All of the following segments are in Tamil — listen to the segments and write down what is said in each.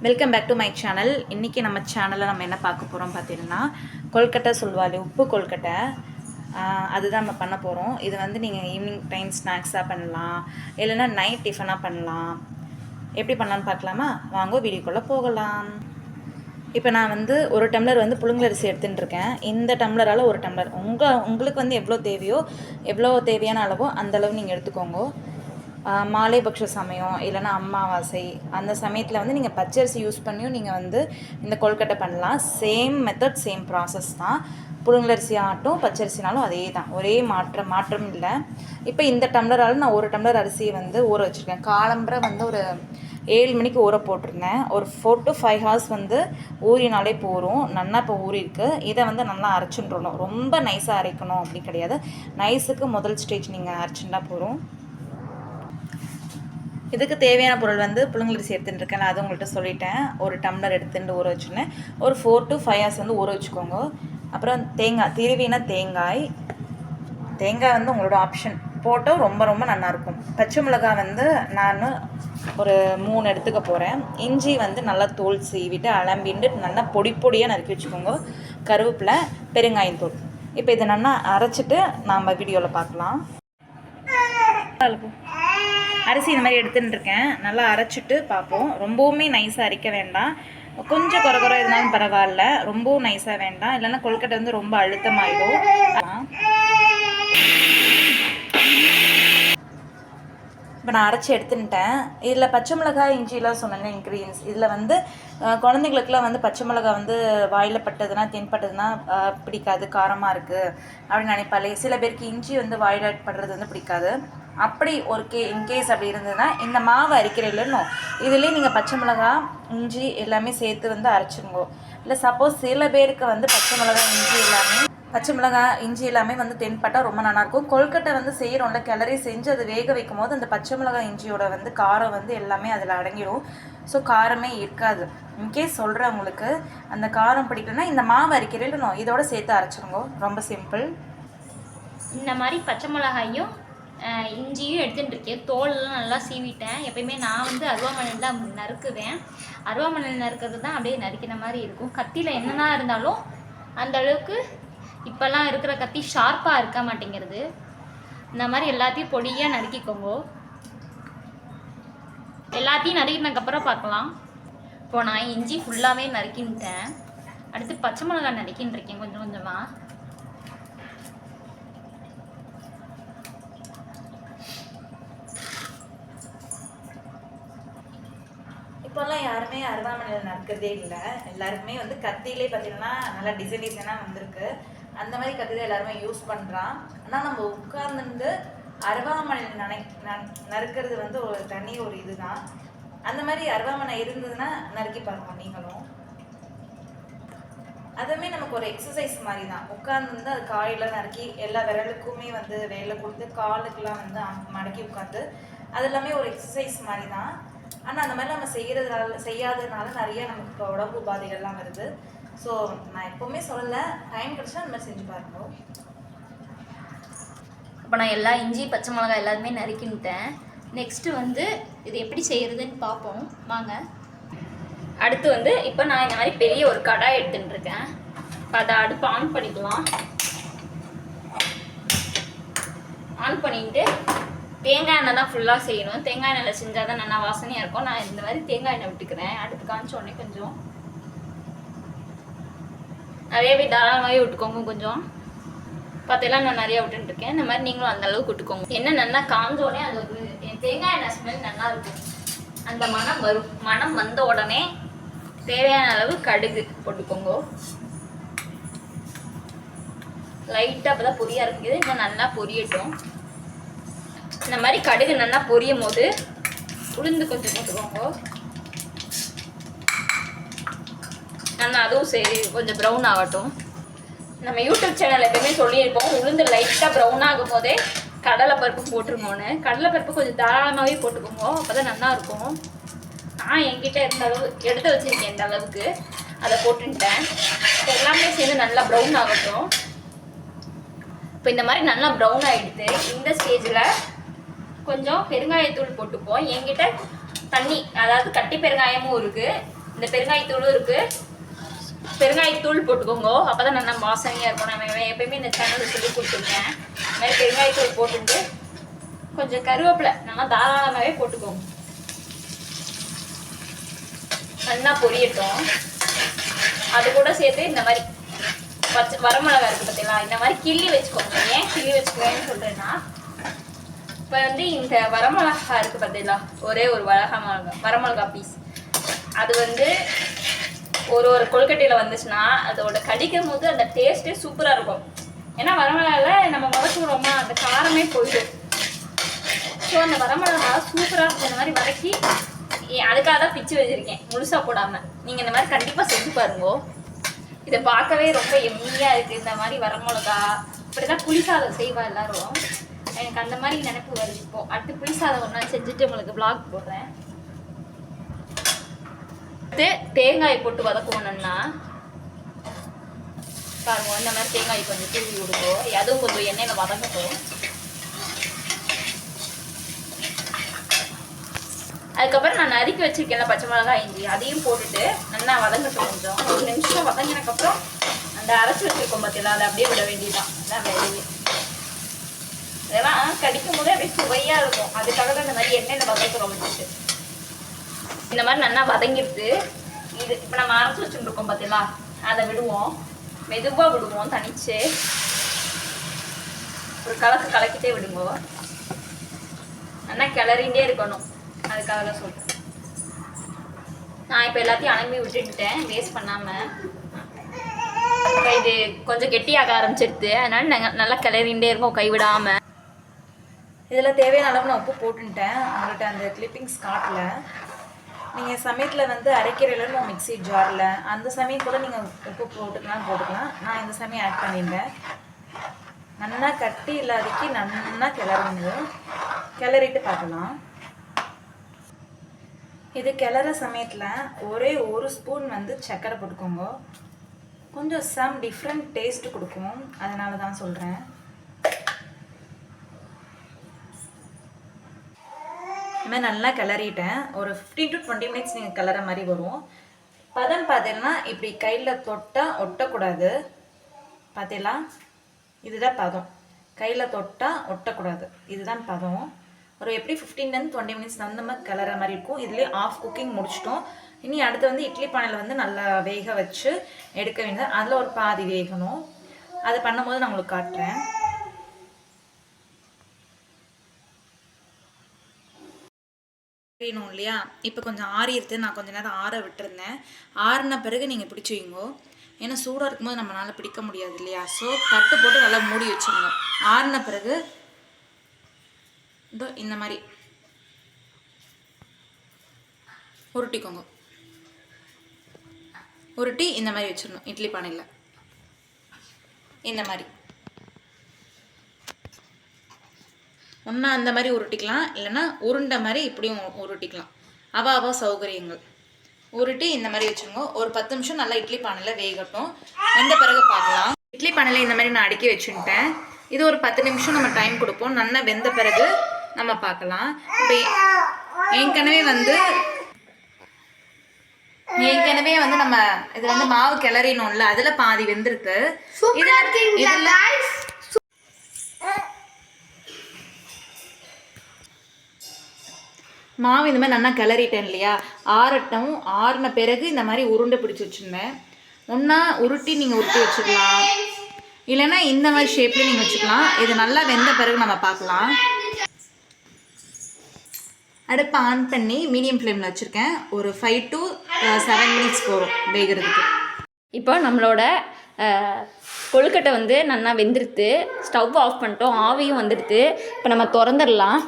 Welcome back to my channel. இன்றைக்கி நம்ம சேனலில் நம்ம என்ன பார்க்க போகிறோம் பார்த்தீங்கன்னா, கொல்கட்டை சொல்வாள், உப்பு கொல்கட்டை. அதுதான் நம்ம பண்ண போகிறோம். இது வந்து நீங்கள் ஈவினிங் டைம் ஸ்நாக்ஸாக பண்ணலாம், இல்லைன்னா நைட் டிஃபனாக பண்ணலாம். எப்படி பண்ணலான்னு பார்க்கலாமா? வாங்க வீடியோக்குள்ளே போகலாம். இப்போ நான் வந்து ஒரு டம்ளர் வந்து புழுங்கலரிசி எடுத்துகிட்டு இருக்கேன். இந்த டம்ளரால் ஒரு டம்ளர் உங்களுக்கு வந்து எவ்வளோ தேவையான அளவோ அந்தளவு நீங்கள் எடுத்துக்கோங்க. மாலைபக்ஷ சமயம் இல்லைன்னா அமாவாசை அந்த சமயத்தில் வந்து நீங்கள் பச்சரிசி யூஸ் பண்ணியும் நீங்கள் வந்து இந்த கொல்கட்டை பண்ணலாம். சேம் மெத்தட், சேம் ப்ராசஸ் தான். புழுங்கலரிசி ஆட்டும் பச்சரிசினாலும் அதே தான், ஒரே மாற்றம் இல்லை. இப்போ இந்த டம்ளரால் நான் ஒரு டம்ளர் அரிசியை வந்து ஊற வச்சுருக்கேன். காலம்பரை வந்து ஒரு 7 மணிக்கு ஊற போட்டிருந்தேன். ஒரு 4 to 5 hours வந்து ஊறினாலே போகும். நல்லா இப்போ ஊறிருக்கு. இதை வந்து நல்லா அரைச்சுன்றணும். ரொம்ப நைஸாக அரைக்கணும் அப்படி கிடையாது. நைஸுக்கு முதல் ஸ்டேஜ் நீங்கள் அரைச்சுட்டா போகிறோம். இதுக்கு தேவையான பொருள் வந்து புழுங்கலரிசி எடுத்துகிட்டு இருக்கேன். நான் அது உங்கள்கிட்ட சொல்லிட்டேன். ஒரு டம்ளர் எடுத்துகிட்டு ஊற வச்சுருந்தேன். ஒரு 4 to 5 hours வந்து ஊற வச்சுக்கோங்க. அப்புறம் திருவின தேங்காய் வந்து உங்களோட ஆப்ஷன், போட்டால் ரொம்ப ரொம்ப நல்லாயிருக்கும். பச்சை மிளகாய் வந்து நான் ஒரு 3 எடுத்துக்க போகிறேன். இஞ்சி வந்து நல்லா தோல் சீவிட்டு அலம்பிட்டு நல்லா பொடியாக நறுக்கி வச்சுக்கோங்க. கருவேப்பிலை, பெருங்காயத்தூள். இப்போ இதை நல்லா அரைச்சிட்டு நாம் வீடியோவில் பார்க்கலாம். அரிசி இந்த மாதிரி எடுத்துகிட்டு இருக்கேன். நல்லா அரைச்சிட்டு பார்ப்போம். ரொம்பவுமே நைஸாக அரைக்க வேண்டாம், கொஞ்சம் குறை இருந்தாலும் பரவாயில்ல. ரொம்பவும் நைஸாக வேண்டாம், இல்லைன்னா கொல்கட்டை வந்து ரொம்ப அழுத்தமாயிடும். இப்போ நான் அரைச்சி எடுத்துட்டேன். இதில் பச்சை மிளகாய், இஞ்சிலாம் சொன்னேன் இன்க்ரீடியன்ஸ். இதில் வந்து குழந்தைங்களுக்குலாம் வந்து பச்சை மிளகாய் வந்து வாயில் பட்டதுன்னா தென்பட்டதுன்னா பிடிக்காது, காரமாக இருக்குது அப்படின்னு நினைப்பாலே. சில பேருக்கு இஞ்சி வந்து வாயில் படுறது வந்து பிடிக்காது. அப்படி ஒரு இன்கேஸ் அப்படி இருந்ததுன்னா இந்த மாவு அரைக்கிறீங்களோ இதுலேயே நீங்கள் பச்சை மிளகாய், இஞ்சி எல்லாமே சேர்த்து வந்து அரைச்சிருங்கோ. இல்லை சப்போஸ் சில பேருக்கு வந்து பச்சை மிளகாய், இஞ்சி எல்லாமே வந்து தென்பட்டால் ரொம்ப நல்லாயிருக்கும். கொல்கட்டை வந்து செய்கிறோம்ல, கிளறி செஞ்சு அது வேக வைக்கும் போது அந்த பச்சை மிளகாய், இஞ்சியோட வந்து காரம் வந்து எல்லாமே அதில் அடங்கிடும். ஸோ காரமே இருக்காது. இன்கேஸ் சொல்கிறேன், உங்களுக்கு அந்த காரம் பிடிக்கலன்னா இந்த மாவு அரைக்கிறீங்களோ இதோட சேர்த்து அரைச்சிருங்கோ. ரொம்ப சிம்பிள். இந்த மாதிரி பச்சை மிளகாயும் இஞ்சியும் எடுத்துகிட்டு இருக்கேன். தோலெல்லாம் நல்லா சீவிட்டேன். எப்பயுமே நான் வந்து அருவாமனையில் தான் நறுக்குவேன். அருவாமனையில் நறுக்கிறது தான் அப்படியே நறுக்கிற மாதிரி இருக்கும். கத்தியில் என்னென்னா இருந்தாலும் அந்த அளவுக்கு இப்போல்லாம் இருக்கிற கத்தி ஷார்ப்பாக இருக்க மாட்டேங்கிறது. இந்த மாதிரி எல்லாத்தையும் பொடியாக நறுக்கிக்கோங்க. எல்லாத்தையும் நறுக்கினதுக்கப்புறம் பார்க்கலாம். இப்போ நான் இஞ்சி ஃபுல்லாகவே நறுக்கின்ட்டேன். அடுத்து பச்சை மிளகாய் நறுக்கின்னு இருக்கேன் கொஞ்சம் கொஞ்சமாக. இப்போல்லாம் யாருமே அருவாமனையில் நறுக்கிறதே இல்லை. எல்லாருக்குமே வந்து கத்தியிலே பார்த்தீங்கன்னா நல்லா டிசைனாக வந்திருக்கு. அந்த மாதிரி கத்தி தான் எல்லாருமே யூஸ் பண்ணுறான். ஆனால் நம்ம உட்கார்ந்து அருவாமனையில் நறுக்கிறது வந்து ஒரு தனி ஒரு இதுதான். அந்த மாதிரி அருவாமனை இருந்ததுன்னா நறுக்கி பாருங்க நீங்களும். அதுவுமே நமக்கு ஒரு எக்ஸசைஸ் மாதிரி தான். உட்கார்ந்து அது காயெல்லாம் நறுக்கி எல்லா விரலுக்குமே வந்து வேலை கொடுத்து காலுக்கெல்லாம் வந்து மடக்கி உட்காந்து அது எல்லாமே ஒரு எக்ஸசைஸ் மாதிரி தான். ஆனால் அந்த மாதிரி நம்ம செய்யாததுனால நிறைய நமக்கு இப்போ உடம்பு உபாதைகள்லாம் வருது. ஸோ நான் எப்போவுமே சொல்லலை, டைம் கிடச்சா அந்த மாதிரி செஞ்சு பாருங்க. இப்போ நான் எல்லா இஞ்சி, பச்சை மிளகாய் எல்லாருமே நறுக்கின்ட்டேன். நெக்ஸ்ட்டு வந்து இது எப்படி செய்கிறதுன்னு பார்ப்போம் வாங்க. அடுத்து வந்து இப்போ நான் இந்த மாதிரி பெரிய ஒரு கடாய் எடுத்துகிட்டு இருக்கேன். இப்போ அதை அடுப்பு ஆன் பண்ணிக்கலாம். ஆன் பண்ணிட்டு தேங்காய் எண்ணெய் தான் ஃபுல்லாக செய்யணும். தேங்காய் எண்ணெயில் செஞ்சால் தான் நல்லா வாசனையாக இருக்கும். நான் இந்த மாதிரி தேங்காய் எண்ணெய் விட்டுக்கிறேன். அடுத்து காமிச்ச உடனே கொஞ்சம் நிறையவே தாராளமாகவே விட்டுக்கோங்க. கொஞ்சம் பார்த்தெல்லாம் நான் நிறையா விட்டுருக்கேன். இந்த மாதிரி நீங்களும் அந்த அளவுக்கு விட்டுக்கோங்க. எண்ணெய் நல்லா காஞ்சோடனே அது ஒரு தேங்காய் எண்ணெய் ஸ்மெல் நல்லா இருக்கும். அந்த மனம் வரும். மனம் வந்த உடனே தேவையான அளவு கடுகு போட்டுக்கோங்க. லைட்டாக அப்போ தான் பொரியாக இருக்குது. இன்னும் நல்லா பொரியட்டும். இந்த மாதிரி கடுகு நல்லா பொரியும் போது உளுந்து கொஞ்சம் போட்டுக்கோங்க. நல்லா அதுவும் சரி கொஞ்சம் ப்ரௌன் ஆகட்டும். நம்ம யூடியூப் சேனல் எப்பவுமே சொல்லியிருப்போம், உளுந்து லைட்டாக ப்ரௌன் ஆகும் போதே கடலைப்பருப்பு போட்டுருங்கோன்னு. கடலைப்பருப்பு கொஞ்சம் தாராளமாகவே போட்டுக்கோங்க, அப்போ தான் நல்லா இருக்கும். நான் என்கிட்ட இருந்த அளவு எடுத்து வச்சுருக்கேன். இந்த அளவுக்கு அதை போட்டுட்டேன். இப்போ எல்லாமே சேர்ந்து நல்லா ப்ரௌன் ஆகட்டும். இப்போ இந்த மாதிரி நல்லா ப்ரௌன் ஆகிடுது. இந்த ஸ்டேஜில் கொஞ்சம் பெருங்காயத்தூள் போட்டுப்போம். என்கிட்ட தண்ணி, அதாவது கட்டி பெருங்காயமும் இருக்குது, இந்த பெருங்காயத்தூளும் இருக்குது, பெருங்காயத்தூள் போட்டுக்கோங்க. அப்போ தான் நல்லா வாசனையாக இருக்கும். நம்ம எப்பயுமே இந்த சேனலில் சொல்லி கொடுத்துருக்கேன். இந்த மாதிரி பெருங்காயத்தூள் போட்டுட்டு கொஞ்சம் கருவேப்பிலை நல்லா தாராளமாகவே போட்டுக்கோங்க. நல்லா பொரியட்டும். அது கூட சேர்த்து இந்த மாதிரி வரமிளகா இருக்குது பார்த்தீங்களா, இந்த மாதிரி கிள்ளி வச்சுக்கோங்க. ஏன் கிள்ளி வச்சுக்குவேன்னு சொல்கிறேன்னா, இப்போ வந்து இந்த வரமிளகா இருக்குது பார்த்தீங்களா, ஒரே ஒரு வரமிளகா பீஸ், அது வந்து ஒரு கொழுக்கட்டையில் வந்துச்சுன்னா அதோட கடிக்கும் போது அந்த டேஸ்ட்டே சூப்பராக இருக்கும். ஏன்னா வரமிளகாவில் நம்ம வதக்கி விடுறோமா, அந்த காரமே போயிடும். ஸோ அந்த வரமிளகா சூப்பராக இருக்கும். இந்த மாதிரி வதக்கி அதுக்காக தான் பிச்சு வச்சுருக்கேன், முழுசாக போடாமல். நீங்கள் இந்த மாதிரி கண்டிப்பாக செஞ்சு பாருங்க. இதை பார்க்கவே ரொம்ப எம்மியாக இருக்குது. இந்த மாதிரி வரமிளகா இப்படி தான் புளிசாதம் செய்வா எல்லாரும். எனக்கு அந்த மாதிரி நினைப்பு வருது. இப்போ அடுத்து புளிசாதம் ஒன்றா செஞ்சுட்டு உங்களுக்கு vlog போடுறேன். அடுத்து தேங்காய் போட்டு வதக்கணும்னா பாருங்க, இந்த மாதிரி தேங்காய் கொஞ்சம் தூவி விடுங்க. அதுவும் கொஞ்சம் எண்ணெயில் வதங்கட்டும். அதுக்கப்புறம் நான் நறுக்கி வச்சிருக்கேன்ல பச்சை மிளகாய், இஞ்சி, அதையும் போட்டுட்டு நல்லா வதங்கட்டும். கொஞ்சம் ஒரு நிமிஷம் வதங்கினதுக்கப்புறம் அந்த அரைச்சி வச்சிருக்கோம் பார்த்தீங்களா, அதை அப்படியே விட வேண்டியதான். அதான் வேலையே. இதெல்லாம் கடிக்கும் போதே அப்படியே சுவையாக இருக்கும். அதுக்காக தான் இந்த மாதிரி எண்ணெயில் வதக்கிறோம் வச்சுட்டு. இந்த மாதிரி நல்லா வதங்கிடுது. இது இப்போ நம்ம அரைச்சி வச்சுருக்கோம் பார்த்தீங்களா, அதை விடுவோம், மெதுவாக விடுவோம். தனிச்சு ஒரு கலக்கிட்டே விடுங்க. நல்லா கிளறிண்டே இருக்கணும். அதுக்காக தான் சொல்கிறேன். நான் இப்போ எல்லாத்தையும் அலம்பி விட்டுட்டேன் வேஸ்ட் பண்ணாமல். இப்போ இது கொஞ்சம் கெட்டியாக ஆரம்பிச்சிருது, அதனால நாங்கள் நல்லா கிளறிண்டே இருக்கோம் கைவிடாமல். இதில் தேவையான அளவு நான் உப்பு போட்டுட்டேன். உங்கள்கிட்ட அந்த கிளிப்பிங்ஸ் காட்டல. நீங்கள் சமயத்தில் வந்து அரைக்கிறதுல மிக்ஸி ஜாரில் அந்த சமயம் கூட நீங்கள் உப்பு போட்டுக்கலாம். நான் இந்த சமயம் ஆட் பண்ணிட்டேன். நல்லா கட்டி இல்லாதக்கு நல்லா கிளறுங்க. கிளறிட்டு பார்க்கலாம். இது கிளற சமயத்தில் ஒரே ஒரு ஸ்பூன் வந்து சர்க்கரை போட்டுக்கோங்க. கொஞ்சம் சம் டிஃப்ரெண்ட் டேஸ்ட் கொடுக்கும், அதனால தான் சொல்கிறேன். இந்த மாதிரி நல்லா கிளறிட்டேன். ஒரு 15 to 20 மினிட்ஸ் நீங்கள் கிளற மாதிரி வரும். பதம் பார்த்தீங்கன்னா இப்படி கையில் தொட்டால் ஒட்டக்கூடாது. பார்த்தீங்களா, இதுதான் பதம். கையில் தொட்டால் ஒட்டக்கூடாது, இதுதான் பதம். ஒரு எப்படி 15-20 மினிட்ஸ் அந்த மாதிரி கிளற மாதிரி இருக்கும். இதுலேயே ஆஃப் குக்கிங் முடிச்சிட்டோம். இனி அடுத்து வந்து இட்லி பானையில் வந்து நல்லா வேக வச்சு எடுக்க வேண்டியது. அதில் ஒரு பாதி வேகணும். அது பண்ணும்போது நான் உங்களுக்கு காட்டுறேன். வேணும் இல்லையா, இப்போ கொஞ்சம் ஆறிடுது. நான் கொஞ்சம் நேரம் ஆற விட்டுருந்தேன். ஆறின பிறகு நீங்கள் பிடிச்சி வைங்கோ. ஏன்னா சூடாக இருக்கும்போது நம்மளால் பிடிக்க முடியாது இல்லையா. ஸோ தட்டு போட்டு நல்லா மூடி வச்சுருங்க. ஆறின பிறகு இந்த மாதிரி உருட்டிக்கோங்க. உருட்டி இந்த மாதிரி வச்சிடணும் இட்லி பானையில். இந்த மாதிரி ஒன்றா அந்த மாதிரி உருட்டிக்கலாம், இல்லைன்னா உருண்டை மாதிரி இப்படியும் உருட்டிக்கலாம். அவ சௌகரியங்கள். உருட்டி இந்த மாதிரி வச்சுருங்க. ஒரு 10 நிமிஷம் நல்லா இட்லி பானையில் வேகட்டும். வெந்த பிறகு பார்க்கலாம். இட்லி பானையில் இந்த மாதிரி நான் அடுக்கி வச்சுட்டேன். இது ஒரு 10 நிமிஷம் நம்ம டைம் கொடுப்போம். நல்லா வெந்த பிறகு நம்ம பார்க்கலாம். இப்போ ஏற்கனவே வந்து நம்ம இது வந்து மாவு கிளறினோம்ல, அதில் பாதி வெந்திருக்கு. மாவு இந்த மாதிரி நல்லா கிளறிட்டேன் இல்லையா. ஆறட்டும். ஆறின பிறகு இந்த மாதிரி உருண்டை பிடிச்சி வச்சுருந்தேன். ஒன்றா உருட்டி நீங்கள் உருட்டி வச்சுக்கலாம், இல்லைன்னா இந்த மாதிரி ஷேப்லேயும் நீங்கள் வச்சுக்கலாம். இது நல்லா வெந்த பிறகு நம்ம பார்க்கலாம். அடுப்பை ஆன் பண்ணி மீடியம் ஃப்ளேமில் வச்சுருக்கேன். ஒரு 5 to 7 மினிட்ஸ் போகும் வேகிறதுக்கு. இப்போ நம்மளோட கொழுக்கட்டை வந்து நல்லா வெந்துடுத்து. ஸ்டவ் ஆஃப் பண்ணிட்டோம், ஆவியும் வந்துடுது. இப்போ நம்ம திறந்துடலாம்.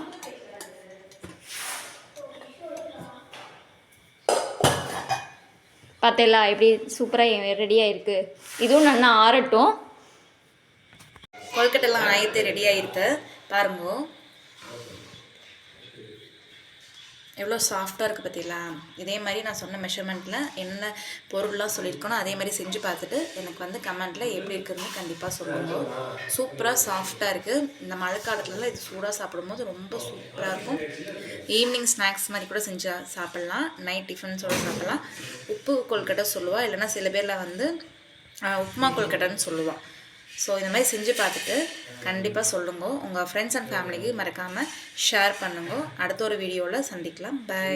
பார்த்தீங்களா எப்படி சூப்பராக ரெடியாக இருக்குது. இதுவும் நல்லா ஆறட்டும். கொழுக்கட்டெல்லாம் ஆயிடுத்து, ரெடி ஆகிடுது பாருங்க. எவ்வளோ சாஃப்டாக இருக்குது பார்த்தீங்களா? இதே மாதிரி நான் சொன்ன மெஷர்மெண்ட்டில் என்ன பொருள்லாம் சொல்லியிருக்கணும் அதே மாதிரி செஞ்சு பார்த்துட்டு எனக்கு வந்து கமெண்ட்டில் எப்படி இருக்குதுன்னு கண்டிப்பாக சொல்லுங்கள். சூப்பராக சாஃப்டாக இருக்குது. இந்த மழை காலத்துலலாம் இது சூடாக சாப்பிடும்போது ரொம்ப சூப்பராக இருக்கும். ஈவினிங் ஸ்நாக்ஸ் மாதிரி கூட செஞ்சு சாப்பிட்லாம், நைட் டிஃபன்ஸோடு சாப்பிட்லாம். உப்பு கொழுக்கட்டை சொல்லுவாள், இல்லைனா சில பேரில் வந்து உப்புமா கொழுக்கட்டைன்னு சொல்லுவாள். ஸோ இந்த மாதிரி செஞ்சு பார்த்துட்டு கண்டிப்பாக சொல்லுங்க. உங்கள் ஃப்ரெண்ட்ஸ் அண்ட் ஃபேமிலிக்கு மறக்காமல் ஷேர் பண்ணுங்க. அடுத்த ஒரு வீடியோவில் சந்திக்கலாம். பை.